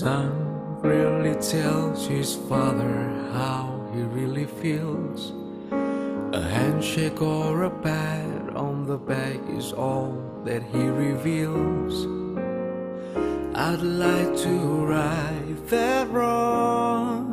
son really tells his father how he really feels. A handshake or a pat on the back is all that he reveals. I'd like to right that wrong,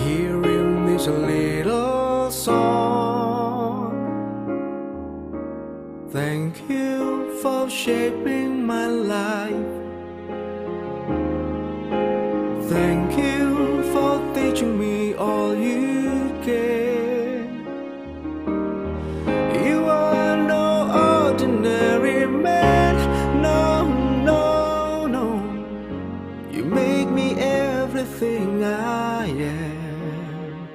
hearing this little song. Thank you for shaping my life. Thank you for teaching me all you can. You are no ordinary man. No, no, no. You make me everything I am.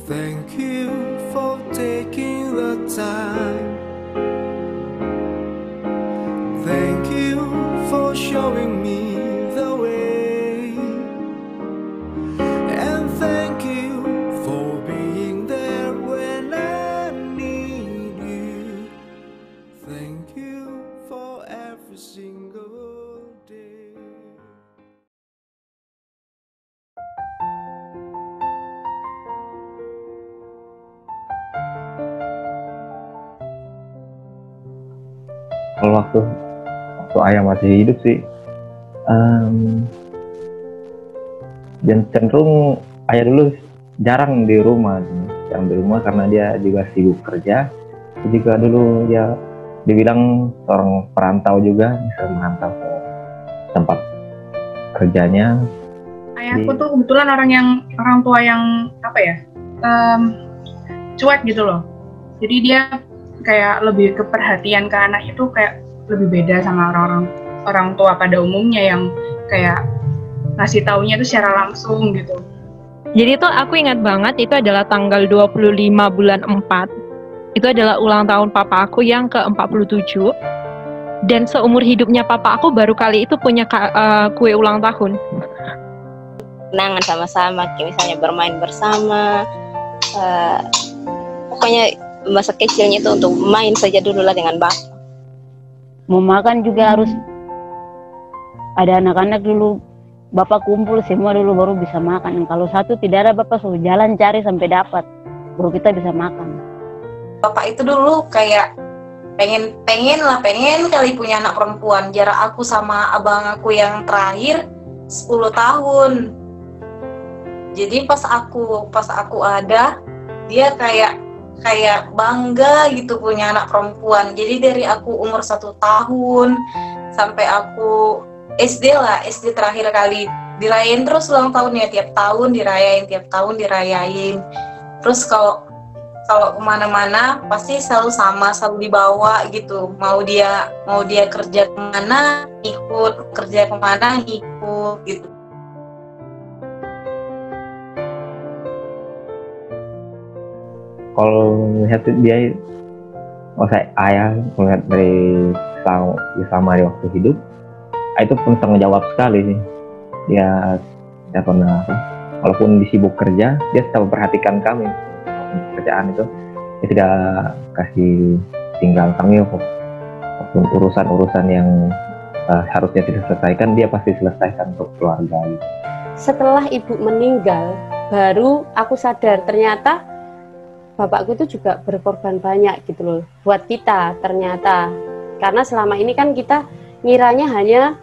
Thank you for taking the time. Thank you for showing me the way. And thank you for being there when I need you. Thank you for every single day. Kalau waktu ayah masih hidup sih, dan cenderung ayah dulu jarang di rumah karena dia juga sibuk kerja. Dia juga dulu ya dibilang seorang perantau juga, bisa merantau ke tempat kerjanya. Ayahku tuh kebetulan orang tua yang apa ya, cuek gitu loh. Jadi dia kayak lebih keperhatian ke anak itu kayak lebih beda sama orang tua pada umumnya yang kayak ngasih taunya itu secara langsung gitu. Jadi tuh aku ingat banget itu adalah tanggal 25 bulan 4. Itu adalah ulang tahun papa aku yang ke-47. Dan seumur hidupnya papa aku baru kali itu punya kue ulang tahun. Kenangan sama-sama, kayak misalnya bermain bersama. Pokoknya masa kecilnya itu untuk main saja dulu lah dengan bapak. Mau makan juga harus ada anak-anak dulu, bapak kumpul semua dulu baru bisa makan. Kalau satu tidak ada, bapak suruh jalan cari sampai dapat, baru kita bisa makan. Bapak itu dulu kayak pengen kali punya anak perempuan. Jarak aku sama abang aku yang terakhir 10 tahun. Jadi pas aku ada, dia kayak bangga gitu punya anak perempuan. Jadi dari aku umur 1 tahun sampai aku SD terakhir kali dirayain terus ulang tahunnya, tiap tahun dirayain. Terus kalau kemana-mana pasti selalu dibawa gitu. Mau dia kerja kemana ikut gitu. Kalau melihat dia, ayah melihat dari selama di waktu hidup, itu pun tanggung jawab sekali sih. Dia pernah, walaupun disibuk kerja, dia tetap memperhatikan kami. Pekerjaan itu, dia tidak kasih tinggal kami walaupun urusan-urusan yang harusnya tidak selesaikan, dia pasti selesaikan untuk keluarga. Gitu. Setelah ibu meninggal, baru aku sadar ternyata bapakku itu juga berkorban banyak gitu loh buat kita ternyata. Karena selama ini kan kita ngiranya hanya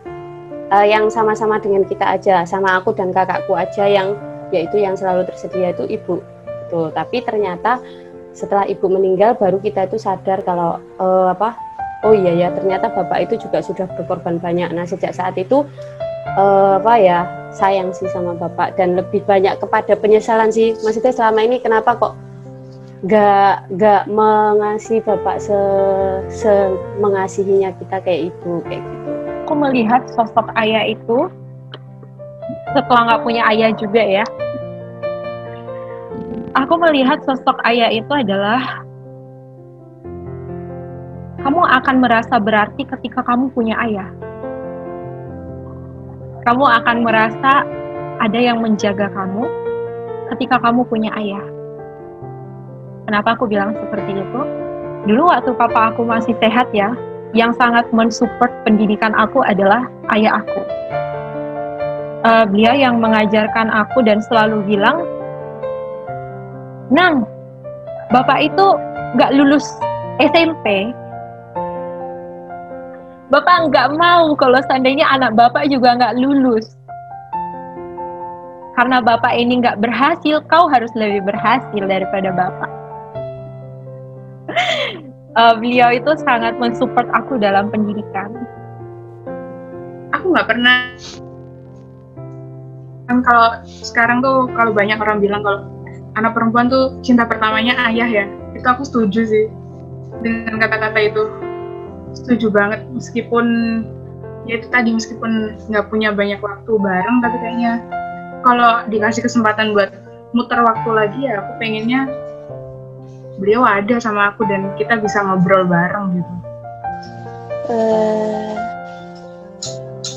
yang sama-sama dengan kita aja, sama aku dan kakakku aja yang yaitu yang selalu tersedia itu ibu. Tuh, tapi ternyata setelah ibu meninggal baru kita itu sadar kalau oh iya ya ternyata bapak itu juga sudah berkorban banyak. Nah sejak saat itu sayang sih sama bapak dan lebih banyak kepada penyesalan sih. Maksudnya selama ini kenapa kok gak mengasihi bapak mengasihinya kita kayak ibu kayak gitu. Aku melihat sosok ayah itu setelah nggak punya ayah juga ya. Aku melihat sosok ayah itu adalah kamu akan merasa berarti ketika kamu punya ayah. Kamu akan merasa ada yang menjaga kamu ketika kamu punya ayah. Kenapa aku bilang seperti itu? Dulu waktu papa aku masih sehat ya, yang sangat mensupport pendidikan aku adalah ayah aku. Beliau yang mengajarkan aku dan selalu bilang, Nang, Bapak itu nggak lulus SMP. Bapak nggak mau kalau seandainya anak Bapak juga nggak lulus. Karena Bapak ini nggak berhasil, kau harus lebih berhasil daripada Bapak. Beliau itu sangat mensupport aku dalam pendidikan. Aku nggak pernah, kan kalau sekarang tuh kalau banyak orang bilang kalau anak perempuan tuh cinta pertamanya ayah ya, itu aku setuju sih dengan kata-kata itu, setuju banget. Meskipun ya itu tadi, meskipun nggak punya banyak waktu bareng, tapi kayaknya kalau dikasih kesempatan buat muter waktu lagi ya aku pengennya beliau ada sama aku dan kita bisa ngobrol bareng gitu.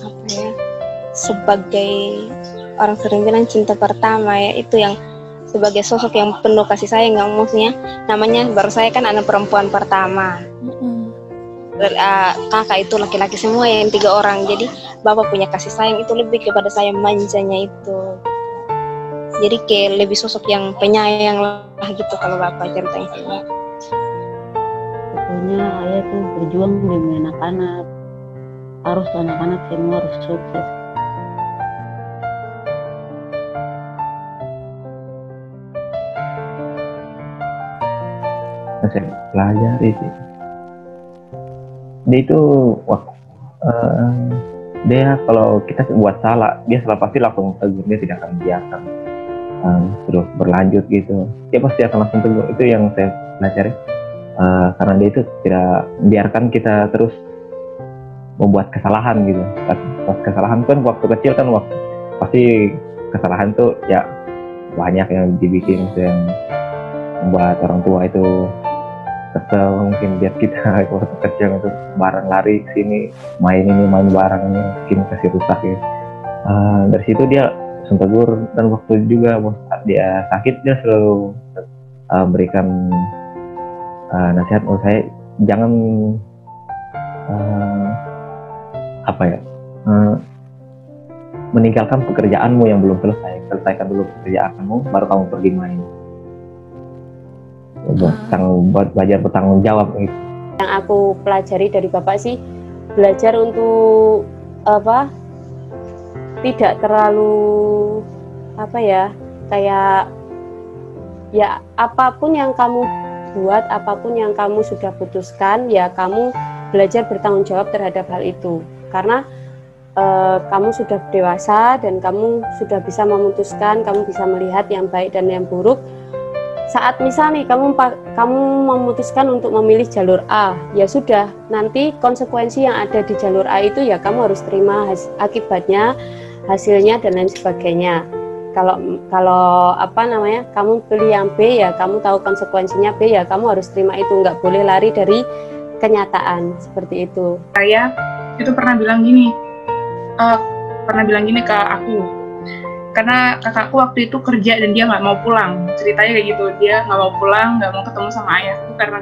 Apa ya, sebagai orang sering bilang cinta pertama ya, itu yang sebagai sosok yang penuh kasih sayang, nggak, maksudnya namanya baru saya kan anak perempuan pertama. Kakak itu laki-laki semua yang 3 orang, jadi bapak punya kasih sayang itu lebih kepada saya, manjanya itu. Jadi kayak lebih sosok yang penyayang lah gitu kalau bapak ceritanya sih. Pokoknya ayah itu berjuang demi anak-anak, harus anak-anak semua harus sukses. Saya pelajari sih. Dia itu dia kalau kita buat salah, dia salah pasti langsung tegur, dia tidak akan biarkan terus berlanjut gitu. Dia pasti akan langsung tegur. Itu yang saya pelajari. Karena dia itu tidak biarkan kita terus membuat kesalahan gitu. Pas kesalahan kan waktu kecil kan pasti kesalahan tuh ya banyak yang dibikin, yang membuat orang tua itu kesel, mungkin biar kita waktu kecil itu bareng lari ke sini, main bareng ini, mungkin kasih rusak ya. Dari situ dia langsung tegur, dan waktu juga saat dia sakit dia selalu berikan nasihat menurut saya, jangan meninggalkan pekerjaanmu yang belum selesaikan dulu pekerjaanmu, baru kamu pergi main. Buat belajar bertanggung jawab gitu. Yang aku pelajari dari bapak sih, belajar untuk tidak terlalu kayak ya apapun yang kamu buat, apapun yang kamu sudah putuskan, ya kamu belajar bertanggung jawab terhadap hal itu, karena kamu sudah dewasa dan kamu sudah bisa memutuskan, kamu bisa melihat yang baik dan yang buruk. Saat misalnya kamu memutuskan untuk memilih jalur A, ya sudah, nanti konsekuensi yang ada di jalur A itu ya kamu harus terima akibatnya, hasilnya dan lain sebagainya. Kalau kamu pilih yang B, ya kamu tahu konsekuensinya B, ya kamu harus terima itu, nggak boleh lari dari kenyataan seperti itu. Saya itu pernah bilang gini ke aku. Karena kakakku waktu itu kerja dan dia nggak mau pulang, ceritanya kayak gitu, dia nggak mau pulang, nggak mau ketemu sama ayahku karena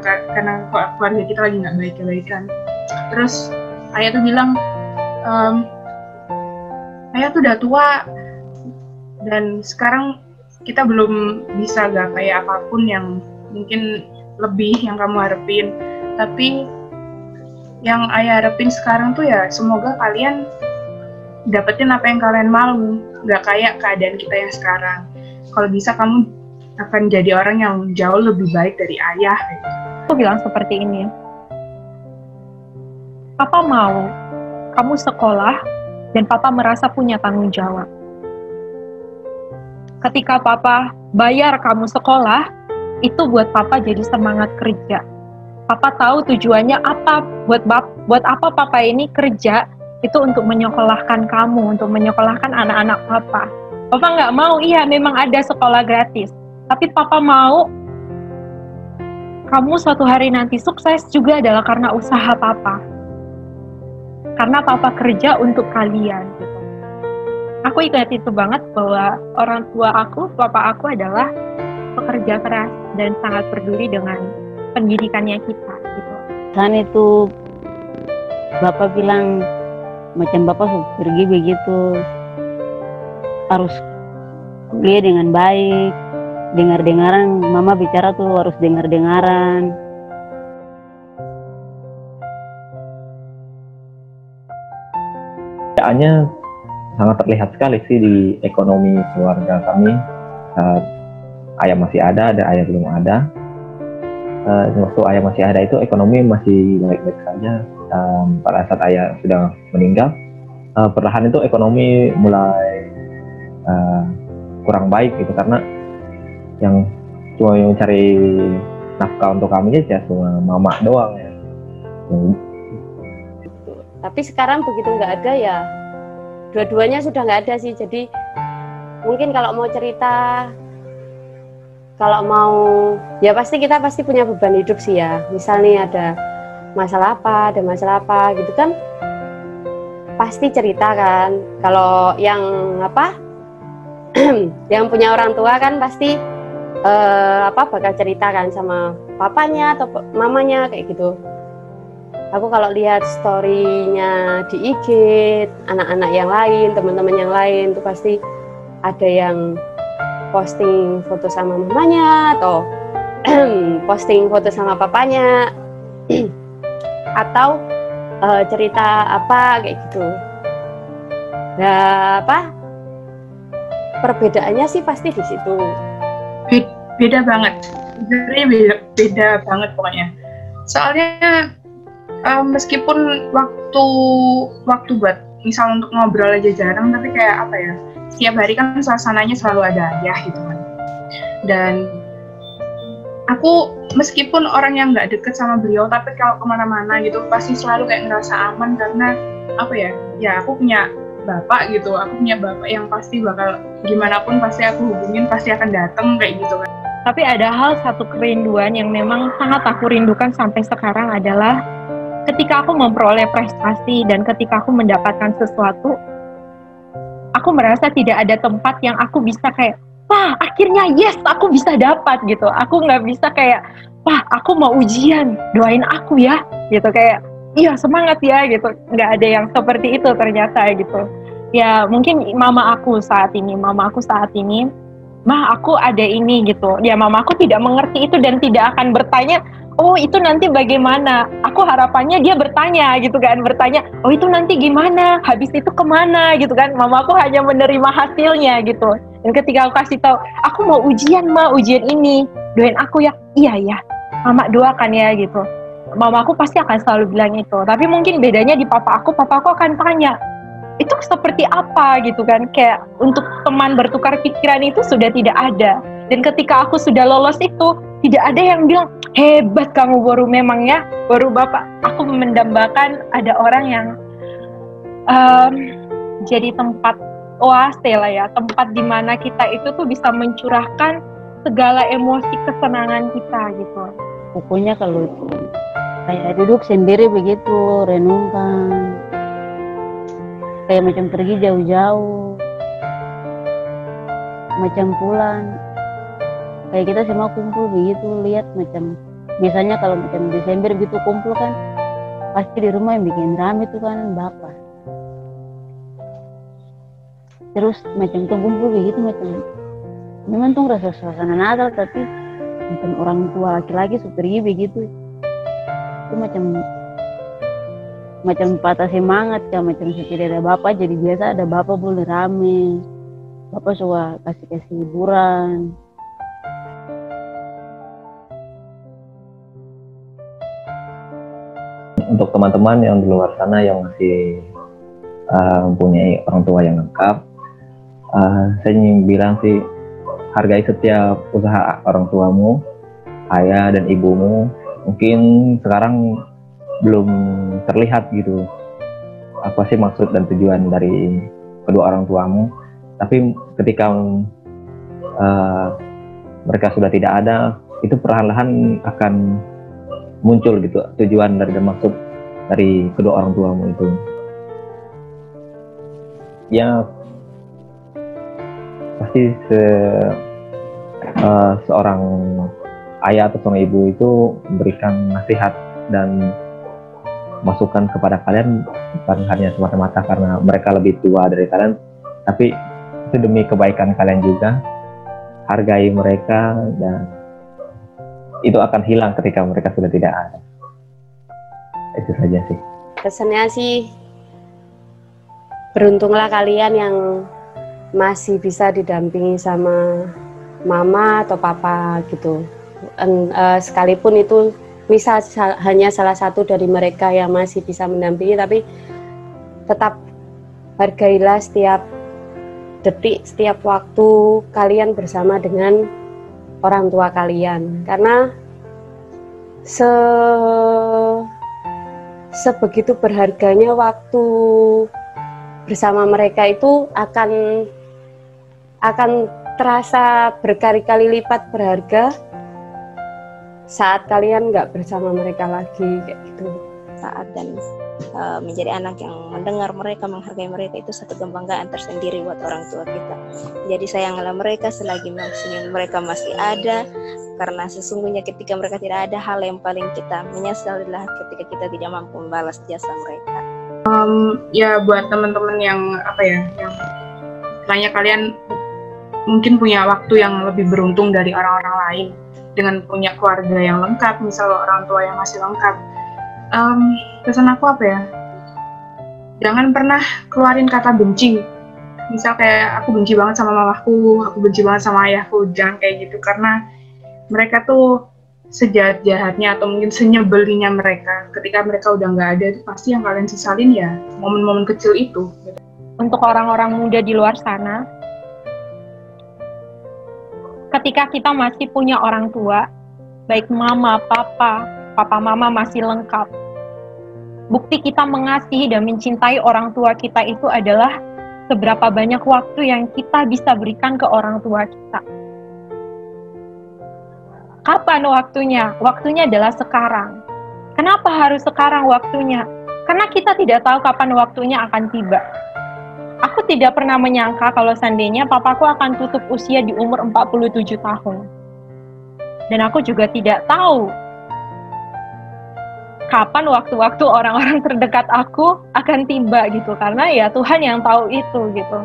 keluarga kita lagi nggak baik-baikan. Terus ayah tuh bilang, ayah tuh udah tua dan sekarang kita belum bisa gapai apapun yang mungkin lebih yang kamu harapin, tapi yang ayah harapin sekarang tuh ya semoga kalian dapetin apa yang kalian mau, nggak kayak keadaan kita yang sekarang. Kalau bisa kamu akan jadi orang yang jauh lebih baik dari ayah. Aku bilang seperti ini, Papa mau kamu sekolah dan Papa merasa punya tanggung jawab. Ketika Papa bayar kamu sekolah, itu buat Papa jadi semangat kerja. Papa tahu tujuannya apa, buat apa Papa ini kerja, itu untuk menyekolahkan kamu, untuk menyekolahkan anak-anak Papa. Papa nggak mau, iya memang ada sekolah gratis, tapi Papa mau kamu suatu hari nanti sukses juga adalah karena usaha Papa. Karena Papa kerja untuk kalian. Gitu. Aku ingat itu banget bahwa orang tua aku, Papa aku adalah pekerja keras dan sangat peduli dengan pendidikannya kita. Gitu. Kan itu bapak bilang macam bapak sudah pergi begitu, harus kuliah dengan baik, dengar-dengaran mama bicara tuh harus dengar-dengaran. Perbedaannya sangat terlihat sekali sih di ekonomi keluarga kami. Saat ayah masih ada dan ayah belum ada. Waktu ayah masih ada itu ekonomi masih baik-baik saja. Pada saat ayah sudah meninggal, perlahan itu ekonomi mulai kurang baik gitu, karena yang cuma mencari nafkah untuk kami aja cuma mama doang ya. Tapi sekarang begitu nggak ada ya, dua-duanya sudah nggak ada sih. Jadi mungkin kalau mau cerita, kalau mau ya kita pasti punya beban hidup sih ya. Misalnya ada masalah apa gitu kan, pasti cerita kan. Kalau yang yang punya orang tua kan pasti bakal cerita kan sama papanya atau mamanya kayak gitu. Aku kalau lihat story-nya di IG anak-anak yang lain, teman-teman yang lain tuh pasti ada yang posting foto sama mamanya atau posting foto sama papanya atau cerita apa kayak gitu. Nah, perbedaannya sih pasti di situ. Beda banget, sebenarnya beda banget pokoknya. Soalnya meskipun waktu buat misal untuk ngobrol aja jarang, tapi kayak setiap hari kan suasananya selalu ada ayah gitu kan. Dan aku meskipun orang yang nggak deket sama beliau, tapi kalau kemana-mana gitu pasti selalu kayak ngerasa aman, karena ya aku punya bapak gitu, aku punya bapak yang pasti bakal gimana pun pasti aku hubungin, pasti akan datang kayak gitu kan. Tapi ada satu kerinduan yang memang sangat aku rindukan sampai sekarang adalah ketika aku memperoleh prestasi dan ketika aku mendapatkan sesuatu, aku merasa tidak ada tempat yang aku bisa kayak, wah akhirnya yes aku bisa dapat gitu. Aku nggak bisa kayak, wah aku mau ujian, doain aku ya gitu, kayak iya semangat ya gitu. Nggak ada yang seperti itu ternyata gitu. Ya mungkin mama aku saat ini, mah aku ada ini gitu. Ya mama aku tidak mengerti itu dan tidak akan bertanya, oh itu nanti bagaimana. Aku harapannya dia bertanya gitu kan, oh itu nanti gimana, habis itu kemana gitu kan. Mama aku hanya menerima hasilnya gitu. Dan ketika aku kasih tahu, aku mau ujian ujian ini, doain aku ya. Iya ya, mama doakan ya gitu. Mama aku pasti akan selalu bilang itu. Tapi mungkin bedanya di papa aku akan tanya, itu seperti apa gitu kan, kayak untuk teman bertukar pikiran itu sudah tidak ada. Dan ketika aku sudah lolos itu, tidak ada yang bilang hebat kamu, baru bapak. Aku mendambakan ada orang yang jadi tempat oase lah ya, tempat dimana kita itu tuh bisa mencurahkan segala emosi kesenangan kita gitu. Pokoknya kalau itu kayak duduk sendiri begitu, renungkan, kayak macam pergi jauh-jauh, macam pulang, kayak kita semua kumpul begitu, lihat macam biasanya kalau macam Desember gitu kumpul kan, pasti di rumah yang bikin rame itu kan bapak. Terus macam tuh kumpul begitu, macam memang tuh rasa suasana Natal, tapi macam orang tua laki-laki pergi begitu, itu macam patah semangat kan, macam tidak ada bapak. Jadi biasa ada bapak boleh rame, bapak suka kasih hiburan. Untuk teman-teman yang di luar sana yang masih mempunyai orang tua yang lengkap, saya ingin bilang sih, hargai setiap usaha orang tuamu, ayah dan ibumu. Mungkin sekarang belum terlihat gitu apa sih maksud dan tujuan dari kedua orang tuamu, tapi ketika mereka sudah tidak ada, itu perlahan-lahan akan muncul gitu tujuan dari dan maksud dari kedua orang tuamu itu. Ya pasti seorang ayah atau seorang ibu itu memberikan nasihat dan masukan kepada kalian bukan hanya semata-mata karena mereka lebih tua dari kalian, tapi itu demi kebaikan kalian juga. Hargai mereka, dan itu akan hilang ketika mereka sudah tidak ada. Itu saja sih. Pesannya sih, beruntunglah kalian yang masih bisa didampingi sama mama atau papa gitu. Sekalipun itu misal hanya salah satu dari mereka yang masih bisa mendampingi, tapi tetap hargailah setiap detik, setiap waktu kalian bersama dengan orang tua kalian, karena sebegitu berharganya waktu bersama mereka itu akan terasa berkali-kali lipat berharga saat kalian nggak bersama mereka lagi, kayak gitu. Saat dan menjadi anak yang mendengar mereka, menghargai mereka, itu satu kebanggaan tersendiri buat orang tua kita. Jadi sayanglah mereka selagi mereka masih ada, karena sesungguhnya ketika mereka tidak ada, hal yang paling kita menyesal adalah ketika kita tidak mampu membalas jasa mereka. Ya buat teman-teman yang yang istilahnya kalian mungkin punya waktu yang lebih beruntung dari orang-orang lain, dengan punya keluarga yang lengkap, misal orang tua yang masih lengkap. Pesan aku jangan pernah keluarin kata benci. Misal kayak aku benci banget sama mamaku, aku benci banget sama ayahku, jangan kayak gitu, karena mereka tuh sejahat-jahatnya atau mungkin senyebelinya mereka, ketika mereka udah nggak ada, itu pasti yang kalian sesalin ya momen-momen kecil itu. Untuk orang-orang muda di luar sana, ketika kita masih punya orang tua, baik mama, papa mama masih lengkap, bukti kita mengasihi dan mencintai orang tua kita itu adalah seberapa banyak waktu yang kita bisa berikan ke orang tua kita. Kapan waktunya? Waktunya adalah sekarang. Kenapa harus sekarang waktunya? Karena kita tidak tahu kapan waktunya akan tiba. Aku tidak pernah menyangka kalau seandainya papaku akan tutup usia di umur 47 tahun. Dan aku juga tidak tahu kapan waktu-waktu orang-orang terdekat aku akan tiba gitu. Karena ya Tuhan yang tahu itu gitu.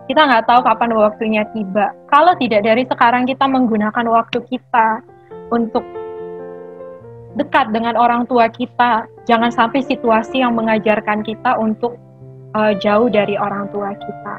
Kita nggak tahu kapan waktunya tiba. Kalau tidak dari sekarang kita menggunakan waktu kita untuk dekat dengan orang tua kita, jangan sampai situasi yang mengajarkan kita untuk jauh dari orang tua kita.